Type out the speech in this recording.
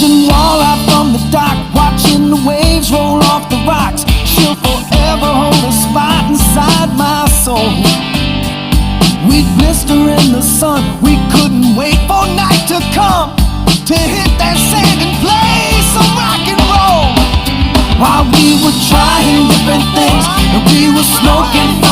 Watching walleye from the dock, watching the waves roll off the rocks. She'll forever hold a spot inside my soul. We'd blister in the sun, we couldn't wait for night to come to hit that sand and play some rock and roll. While we were trying different things, and we were smoking